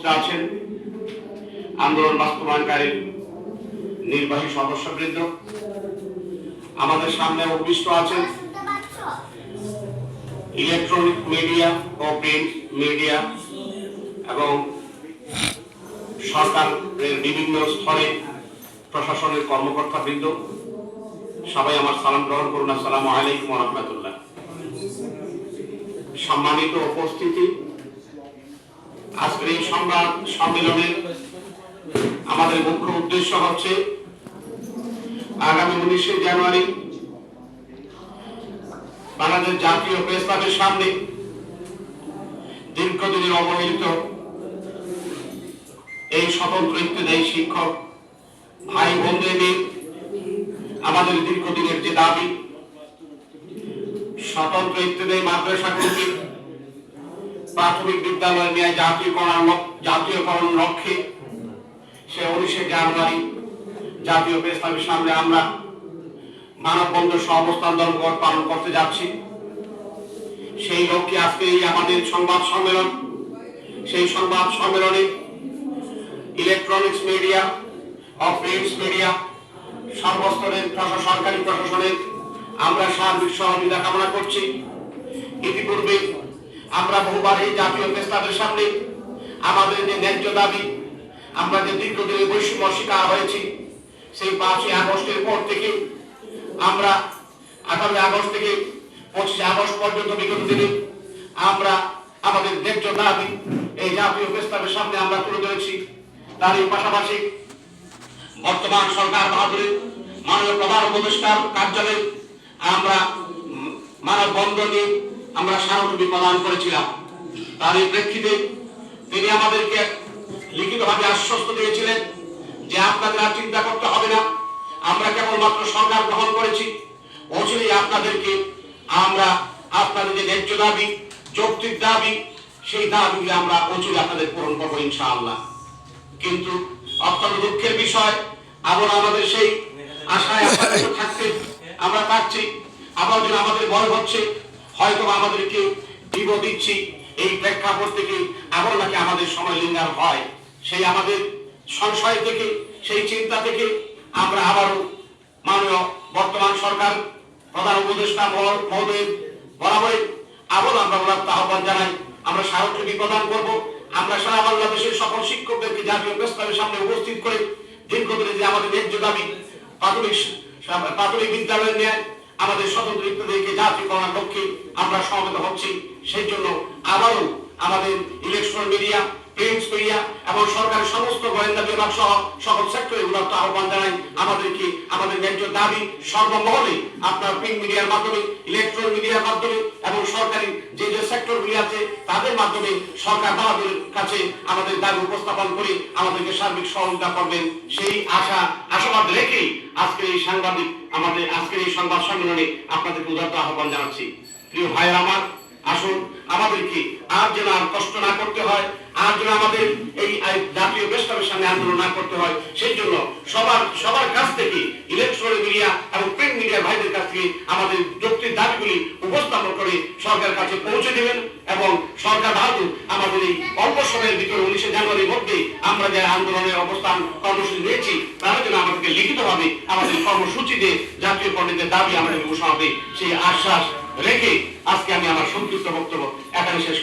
উপস্থিত আছেন আন্দোলন বাস্তবায়নকারী নির্বাহী সদস্যবৃন্দ, আমাদের সামনে উপবিষ্ট আছেন ইলেকট্রনিক মিডিয়া ও প্রিন্ট মিডিয়া এবং সরকারের বিভিন্ন স্তরে প্রশাসনের কর্মকর্তাবৃন্দ। সবাই আমার সালাম গ্রহণ করুন। আসসালামু আলাইকুম ওয়া রাহমাতুল্লাহ। সম্মানিত উপস্থিতি, আজকের এই সংবাদ সম্মেলনের আমাদের মুখ্য উদ্দেশ্য হচ্ছে আগামী 19শে জানুয়ারি বাংলাদেশ জাতীয় প্রেস ক্লাবের সামনে দীর্ঘদিনের অবহেলিত এই স্বতন্ত্র ইত্তেদায়ী শিক্ষক ভাই বোনদের নিয়ে আমাদের দীর্ঘদিনের যে দাবি, স্বতন্ত্র ইত্তেদায়ী মাদ্রাসাগুলোকে প্রাথমিক বিদ্যালয় নিয়ে জাতীয়করণ লক্ষ্যে সে 19শে জানুয়ারি জাতীয় প্রেস ক্লাবের সামনে আমরা মানববন্ধন সহ অবস্থান ধর্মঘট পালন করতে যাচ্ছি। সেই লক্ষ্যে আজকে এই আমাদের সংবাদ সম্মেলন। সেই সংবাদ সম্মেলনে ইলেকট্রনিক্স মিডিয়া ও প্রিন্টস মিডিয়া সর্বস্তরের সরকারি প্রশাসনের আমরা সার্বিক সহযোগিতা কামনা করছি। ইতিপূর্বে আমরা বহুবার এই জাতীয় প্রেস ক্লাবের সামনে আমাদের যে ন্যায্য দাবি, আমরা যে দীর্ঘদিনের বৈষম্য শিকার হয়েছি, সেই 5ই আগস্টের পর থেকে আমরা 18 আগস্ট থেকে 25 আগস্ট পর্যন্ত বিগত দিনে আমরা আমাদের ন্যায্য দাবি এই জাতীয় প্রেস ক্লাবের সামনে আমরা তুলে ধরেছি। তারই পাশাপাশি বর্তমান সরকার বাহাদুরের মাননীয় প্রধান উপদেষ্টার কার্যালয়ে আমরা মানববন্ধন নিয়ে আমরা স্মারকলিপি প্রদান করেছিলাম। তার এই প্রেক্ষিতে তিনি আমাদেরকে লিখিতভাবে আশ্বস্ত দিয়েছিলেন যে আপনাদের আর চিন্তা করতে হবে না, আমরা কেবলমাত্র সরকার গ্রহণ করেছি, অচিরেই আপনাদেরকে আমরা আপনাদের যে ন্যায্য দাবি, যৌক্তিক দাবি, সেই দাবিগুলি আমরা অচিরে আপনাদের পূরণ করবো ইনশাআল্লাহ। কিন্তু অত্যন্ত দুঃখের বিষয়, আবার আমাদের সেই আশায় থাকতে আমরা পাচ্ছি, আবার যেন আমাদের ভয় হচ্ছে হয়তো আমাদেরকে দিব দিচ্ছি, এই প্রেক্ষাপট থেকে আবার নাকি আমাদের সময় লিঙ্গার হয়, সেই আমাদের সংশয় থেকে, সেই চিন্তা থেকে আমরা আবারও মাননীয় বর্তমান সরকার প্রধান উপদেষ্টা মহোদয়ের বরাবর আবার আমরা আহ্বান জানাই, আমরা স্মারকলিপি প্রদান করব। আমরা সারা বাংলাদেশের সকল শিক্ষকদেরকে জাতীয় প্রেস ক্লাবের সামনে উপস্থিত করে দীর্ঘদিনে যে আমাদের ন্যায্য দাবি প্রাথমিক বিদ্যালয়ের ন্যায় আমাদের স্বতন্ত্র ইত্তেদায়ীকে জাতীয়করণের লক্ষ্যে আমরা সমবেত হচ্ছি, সেই জন্য আবারও আমাদের ইলেকট্রনিক মিডিয়া, প্রিন্টস মিডিয়া এবং সরকারের সমস্ত গোয়েন্দা বিভাগ সহ সকল সেক্টরে উদাত্ত আহ্বান জানাই আমাদেরকে আমাদের ন্যায্য দাবি সর্বমহলে আপনার প্রিন্ট মিডিয়ার মাধ্যমে, ইলেকট্রনিক মিডিয়ার মাধ্যমে এবং সরকারি যে যে সেক্টরগুলি আছে তাদের মাধ্যমে সরকার বাহাদুরের কাছে আমাদের দাবি উপস্থাপন করে আমাদেরকে সার্বিক সহযোগিতা করবেন, সেই আশাবাদ রেখে আজকের এই আজকের এই সংবাদ সম্মেলনে আপনাদেরকে উদাত্ত আহ্বান জানাচ্ছি। প্রিয় ভাইয়ের আমার, আসুন আমাদেরকে আর যেন আর কষ্ট না করতে হয়, আর যেন আমাদের এই জাতীয় প্রেস ক্লাবের সামনে আন্দোলন না করতে হয়, সেই জন্য সবার কাছ থেকে ইলেকট্রনিক মিডিয়া এবং প্রিন্ট মিডিয়ার ভাইদের কাছ থেকে আমাদের যৌক্তিক দাবিগুলি উপস্থাপন করে সরকারের কাছে পৌঁছে দেবেন এবং সরকার বাহাদুর আমাদের এই অল্প সময়ের ভিতরে 19শে জানুয়ারির মধ্যে আমরা যে আন্দোলনের অবস্থান কর্মসূচি নিয়েছি তারা যেন আমাদেরকে লিখিতভাবে আমাদের কর্মসূচিতে জাতীয়করণের দাবি আমাদের ঘোষণা হবে, সেই আশ্বাস রেখে আজকে আমি আমার সংক্ষিপ্ত বক্তব্য এখানে শেষ